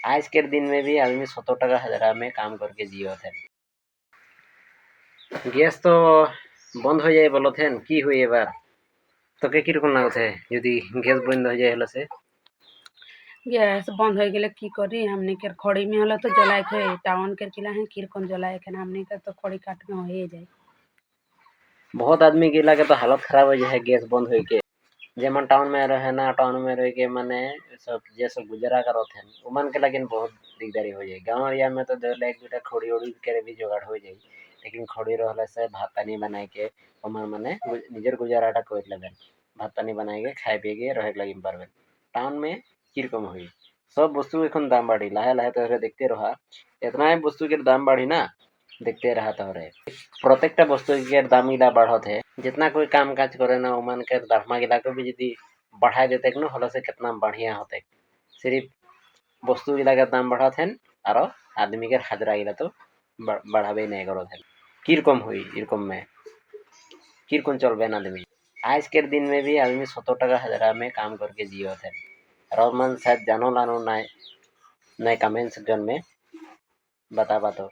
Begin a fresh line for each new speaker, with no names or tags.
आज के दिन में भी आदमी 70 টাকা হাজারা में काम करके जियो थे। গ্যাস তো বন্ধ হয়ে যায় বলতেন, কি হই এবার তোকে কিরকম লাগছে যদি গ্যাস বন্ধ হয়ে যায়? হলো সে
গ্যাস বন্ধ হয়ে গেলে কি করি हमनी के खड़ी में होला तो जलाए थे टाउन के किला है किरकन जलाए के हमनी का तो खड़ी काट में हो जाए।
बहुत आदमी के लगे तो हालत खराब हो जाए गैस बंद हो के। जेमन टाउन में रहे ना, टाउन में रह के माने सब जे सब गुजारा करो थे उमन के लगे बहुत दिकदारी हो जाए। गाँव एरिया में तो धर एक दूटा खड़ी उड़ी के भी जुगाड़ हो जाए, लेकिन खड़ी रहले से भात पानी बनाए के उमन माने निजर गुजाराटा कर लेबेन, भात पानी बनाए के खाए पी के रहे लगे पारबेन। टाउन में किरकम हुई सब वस्तु এখন দাম বাড়ি লাহে লাহে তো দেখতে রহা इतना वस्तु के दाम बढ़ी ना देखते रहा तो प्रत्येकटा वस्तु के दाम गिला बढ़त है। जितना कोई काम काज करे ना उमन के दाम गिला को भी यदि बढ़ा देते न हल से कितना बढ़िया होते। सिर्फ वस्तु गिला के दाम बढ़त है और आदमी के हाजरा गिला तो बढ़ावे नहीं करत है। किरकम हुई इरकम में किरकम चलबे ना आदमी। आज के दिन में भी आदमी 70 টাকা हाजरा में काम करके जियो थे। और मन शायद जानो लानो नहीं कमेंट सेक्शन में बता तो।